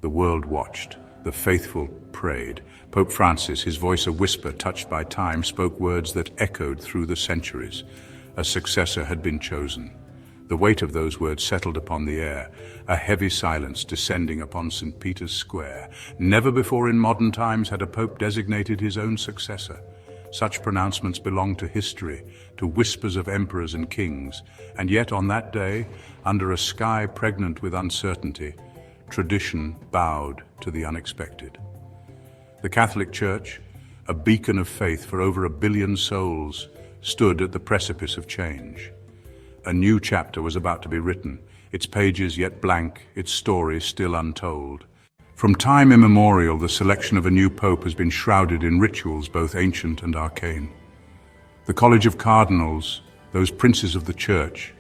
The world watched. The faithful prayed. Pope Francis, his voice a whisper touched by time, spoke words that echoed through the centuries. A successor had been chosen. The weight of those words settled upon the air, a heavy silence descending upon St. Peter's Square. Never before in modern times had a pope designated his own successor. Such pronouncements belong to history, to whispers of emperors and kings, and yet on that day, under a sky pregnant with uncertainty, tradition bowed to the unexpected. The Catholic Church, a beacon of faith for over 1 billion souls, stood at the precipice of change. A new chapter was about to be written, its pages yet blank, its story still untold. From time immemorial, the selection of a new pope has been shrouded in rituals both ancient and arcane. The College of Cardinals, those princes of the Church,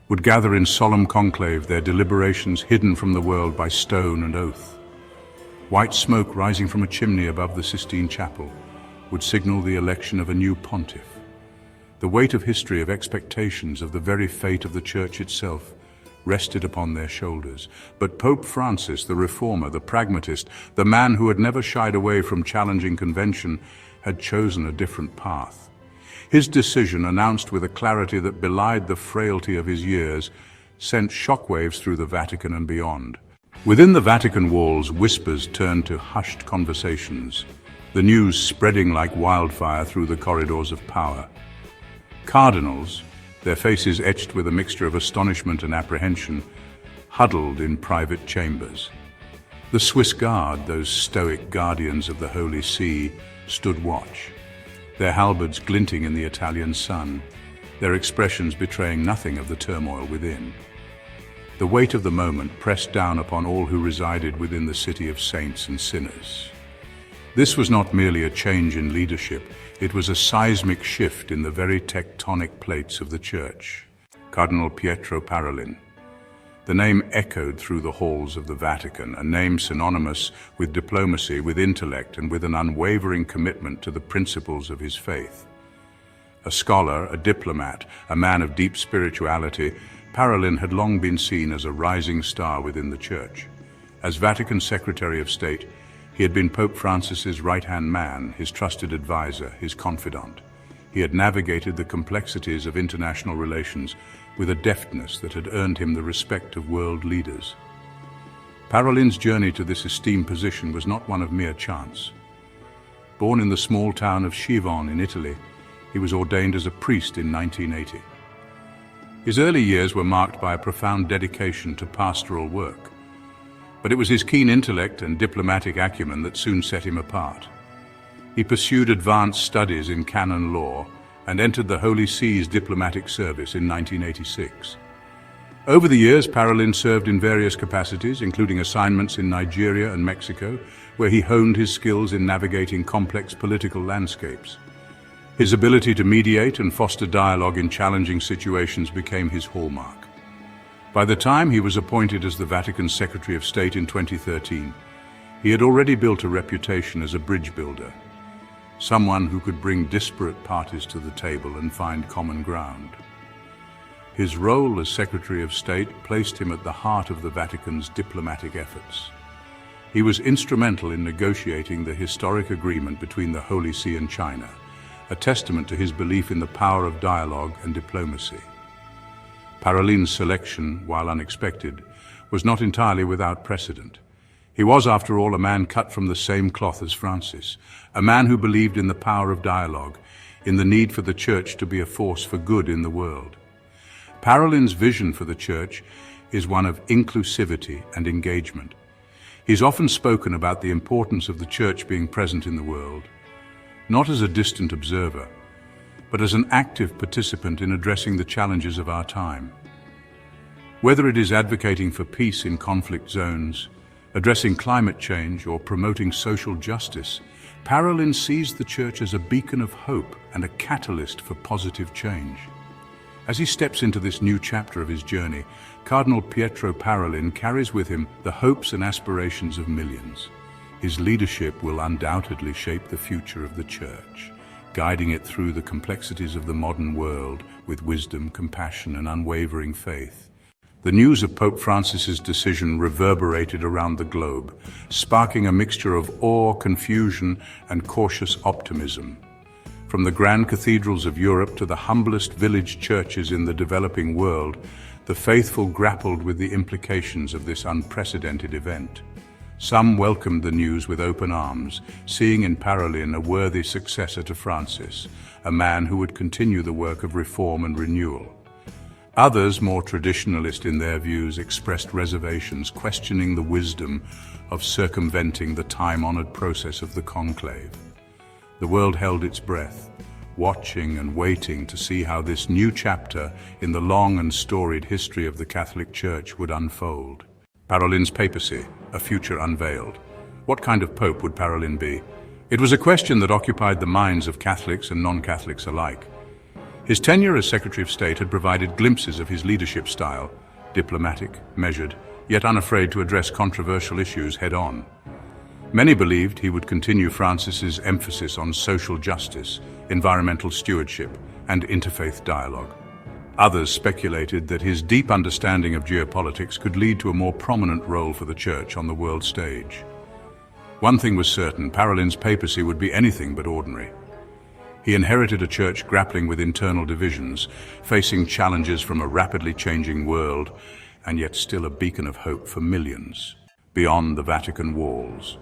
would gather in solemn conclave, their deliberations hidden from the world by stone and oath. White smoke rising from a chimney above the Sistine Chapel would signal the election of a new pontiff. The weight of history, of expectations, of the very fate of the Church itself, rested upon their shoulders. But Pope Francis, the reformer, the pragmatist, the man who had never shied away from challenging convention, had chosen a different path. His decision, announced with a clarity that belied the frailty of his years, sent shockwaves through the Vatican and beyond. Within the Vatican walls, whispers turned to hushed conversations, the news spreading like wildfire through the corridors of power. Cardinals, their faces etched with a mixture of astonishment and apprehension, huddled in private chambers. The Swiss Guard, those stoic guardians of the Holy See, stood watch, their halberds glinting in the Italian sun, their expressions betraying nothing of the turmoil within. The weight of the moment pressed down upon all who resided within the city of saints and sinners. This was not merely a change in leadership, it was a seismic shift in the very tectonic plates of the Church. Cardinal Pietro Parolin. The name echoed through the halls of the Vatican, a name synonymous with diplomacy, with intellect, and with an unwavering commitment to the principles of his faith. A scholar, a diplomat, a man of deep spirituality, Parolin had long been seen as a rising star within the Church. As Vatican Secretary of State, he had been Pope Francis's right-hand man, his trusted advisor, his confidant. He had navigated the complexities of international relations with a deftness that had earned him the respect of world leaders. Parolin's journey to this esteemed position was not one of mere chance. Born in the small town of Chivon in Italy, he was ordained as a priest in 1980. His early years were marked by a profound dedication to pastoral work. But it was his keen intellect and diplomatic acumen that soon set him apart. He pursued advanced studies in canon law and entered the Holy See's diplomatic service in 1986. Over the years, Parolin served in various capacities, including assignments in Nigeria and Mexico, where he honed his skills in navigating complex political landscapes. His ability to mediate and foster dialogue in challenging situations became his hallmark. By the time he was appointed as the Vatican Secretary of State in 2013, he had already built a reputation as a bridge builder, someone who could bring disparate parties to the table and find common ground. His role as Secretary of State placed him at the heart of the Vatican's diplomatic efforts. He was instrumental in negotiating the historic agreement between the Holy See and China, a testament to his belief in the power of dialogue and diplomacy. Parolin's selection, while unexpected, was not entirely without precedent. He was, after all, a man cut from the same cloth as Francis, a man who believed in the power of dialogue, in the need for the Church to be a force for good in the world. Parolin's vision for the Church is one of inclusivity and engagement. He's often spoken about the importance of the Church being present in the world, not as a distant observer, but as an active participant in addressing the challenges of our time. Whether it is advocating for peace in conflict zones, addressing climate change, or promoting social justice, Parolin sees the Church as a beacon of hope and a catalyst for positive change. As he steps into this new chapter of his journey, Cardinal Pietro Parolin carries with him the hopes and aspirations of millions. His leadership will undoubtedly shape the future of the Church, guiding it through the complexities of the modern world with wisdom, compassion, and unwavering faith. The news of Pope Francis's decision reverberated around the globe, sparking a mixture of awe, confusion, and cautious optimism. From the grand cathedrals of Europe to the humblest village churches in the developing world, the faithful grappled with the implications of this unprecedented event. Some welcomed the news with open arms, seeing in Parolin a worthy successor to Francis, a man who would continue the work of reform and renewal. Others, more traditionalist in their views, expressed reservations, questioning the wisdom of circumventing the time-honored process of the conclave. The world held its breath, watching and waiting to see how this new chapter in the long and storied history of the Catholic Church would unfold. Parolin's papacy, a future unveiled. What kind of pope would Parolin be? It was a question that occupied the minds of Catholics and non-Catholics alike. His tenure as Secretary of State had provided glimpses of his leadership style, diplomatic, measured, yet unafraid to address controversial issues head-on. Many believed he would continue Francis's emphasis on social justice, environmental stewardship, and interfaith dialogue. Others speculated that his deep understanding of geopolitics could lead to a more prominent role for the Church on the world stage. One thing was certain, Parolin's papacy would be anything but ordinary. He inherited a church grappling with internal divisions, facing challenges from a rapidly changing world, and yet still a beacon of hope for millions beyond the Vatican walls.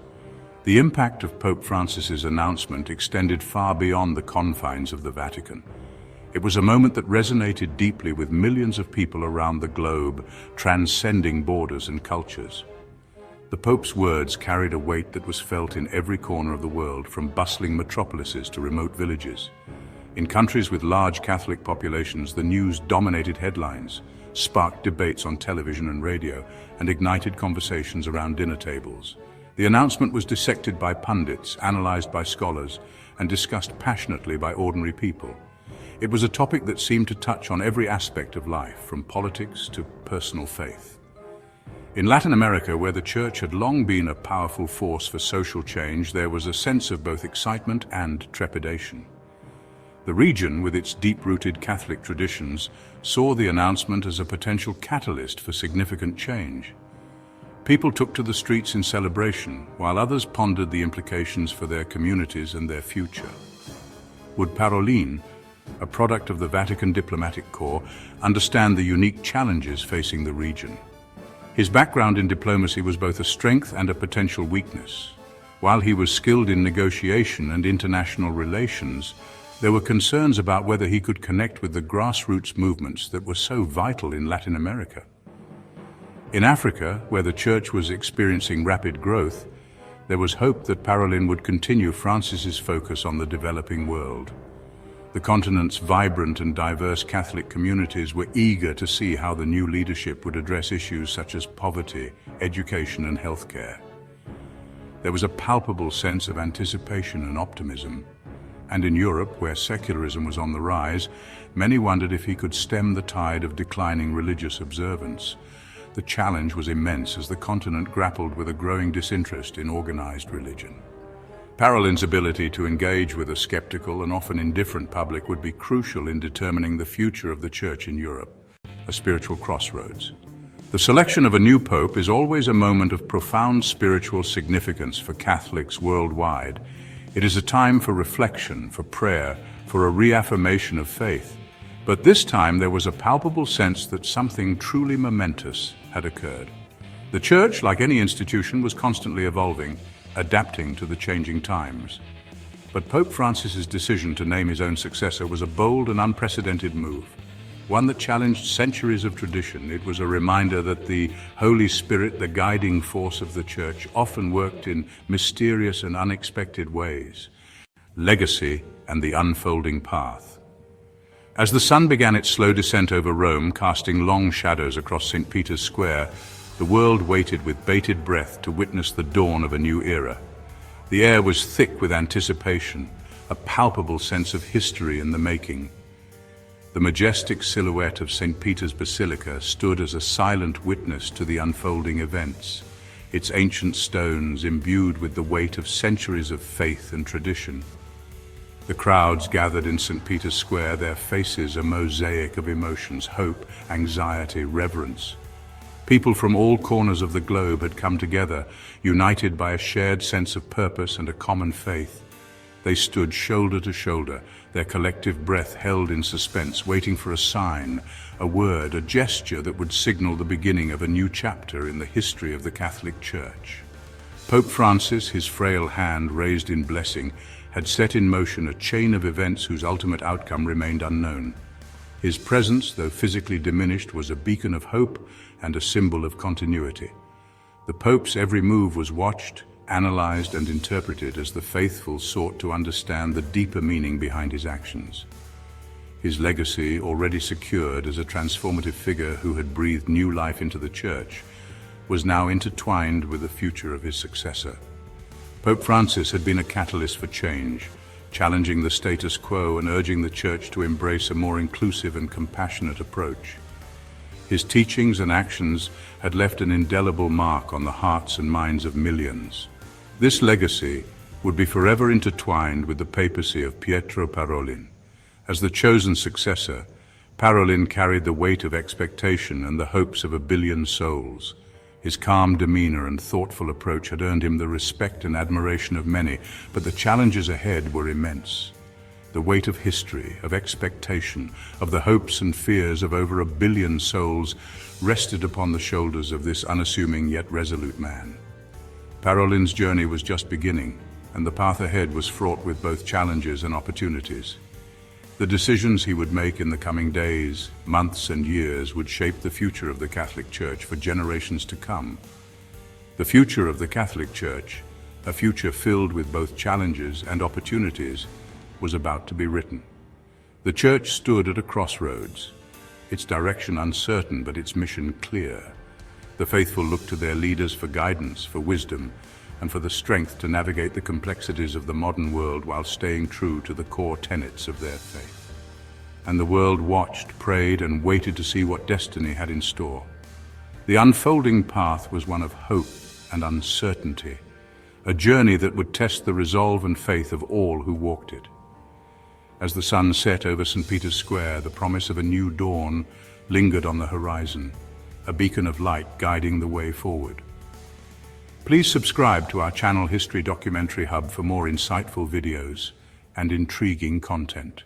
The impact of Pope Francis's announcement extended far beyond the confines of the Vatican. It was a moment that resonated deeply with millions of people around the globe, transcending borders and cultures. The Pope's words carried a weight that was felt in every corner of the world, from bustling metropolises to remote villages. In countries with large Catholic populations, the news dominated headlines, sparked debates on television and radio, and ignited conversations around dinner tables. The announcement was dissected by pundits, analyzed by scholars, and discussed passionately by ordinary people. It was a topic that seemed to touch on every aspect of life, from politics to personal faith. In Latin America, where the Church had long been a powerful force for social change, there was a sense of both excitement and trepidation. The region, with its deep-rooted Catholic traditions, saw the announcement as a potential catalyst for significant change. People took to the streets in celebration, while others pondered the implications for their communities and their future. Would Parolin, a product of the Vatican diplomatic corps, understand the unique challenges facing the region? His background in diplomacy was both a strength and a potential weakness. While he was skilled in negotiation and international relations, there were concerns about whether he could connect with the grassroots movements that were so vital in Latin America. In Africa, where the Church was experiencing rapid growth, there was hope that Parolin would continue Francis's focus on the developing world. The continent's vibrant and diverse Catholic communities were eager to see how the new leadership would address issues such as poverty, education, and healthcare. There was a palpable sense of anticipation and optimism. And in Europe, where secularism was on the rise, many wondered if he could stem the tide of declining religious observance. The challenge was immense as the continent grappled with a growing disinterest in organized religion. Parolin's ability to engage with a skeptical and often indifferent public would be crucial in determining the future of the Church in Europe, a spiritual crossroads. The selection of a new pope is always a moment of profound spiritual significance for Catholics worldwide. It is a time for reflection, for prayer, for a reaffirmation of faith. But this time there was a palpable sense that something truly momentous had occurred. The Church, like any institution, was constantly evolving, adapting to the changing times. But Pope Francis's decision to name his own successor was a bold and unprecedented move, one that challenged centuries of tradition. It was a reminder that the Holy Spirit, the guiding force of the Church, often worked in mysterious and unexpected ways. Legacy and the unfolding path. As the sun began its slow descent over Rome, casting long shadows across St. Peter's Square, the world waited with bated breath to witness the dawn of a new era. The air was thick with anticipation, a palpable sense of history in the making. The majestic silhouette of St. Peter's Basilica stood as a silent witness to the unfolding events, its ancient stones imbued with the weight of centuries of faith and tradition. The crowds gathered in St. Peter's Square, their faces a mosaic of emotions: hope, anxiety, reverence. People from all corners of the globe had come together, united by a shared sense of purpose and a common faith. They stood shoulder to shoulder, their collective breath held in suspense, waiting for a sign, a word, a gesture that would signal the beginning of a new chapter in the history of the Catholic Church. Pope Francis, his frail hand raised in blessing, had set in motion a chain of events whose ultimate outcome remained unknown. His presence, though physically diminished, was a beacon of hope and a symbol of continuity. The Pope's every move was watched, analyzed and interpreted as the faithful sought to understand the deeper meaning behind his actions. His legacy, already secured as a transformative figure who had breathed new life into the Church, was now intertwined with the future of his successor. Pope Francis had been a catalyst for change, challenging the status quo and urging the Church to embrace a more inclusive and compassionate approach. His teachings and actions had left an indelible mark on the hearts and minds of millions. This legacy would be forever intertwined with the papacy of Pietro Parolin. As the chosen successor, Parolin carried the weight of expectation and the hopes of 1 billion souls. His calm demeanor and thoughtful approach had earned him the respect and admiration of many, but the challenges ahead were immense. The weight of history, of expectation, of the hopes and fears of over 1 billion souls rested upon the shoulders of this unassuming yet resolute man. Parolin's journey was just beginning, and the path ahead was fraught with both challenges and opportunities. The decisions he would make in the coming days, months and years would shape the future of the Catholic Church for generations to come. The future of the Catholic Church, a future filled with both challenges and opportunities, was about to be written. The Church stood at a crossroads, its direction uncertain but its mission clear. The faithful looked to their leaders for guidance, for wisdom, and for the strength to navigate the complexities of the modern world while staying true to the core tenets of their faith. And the world watched, prayed, and waited to see what destiny had in store. The unfolding path was one of hope and uncertainty, a journey that would test the resolve and faith of all who walked it. As the sun set over St. Peter's Square, the promise of a new dawn lingered on the horizon, a beacon of light guiding the way forward. Please subscribe to our channel History Documentary Hub for more insightful videos and intriguing content.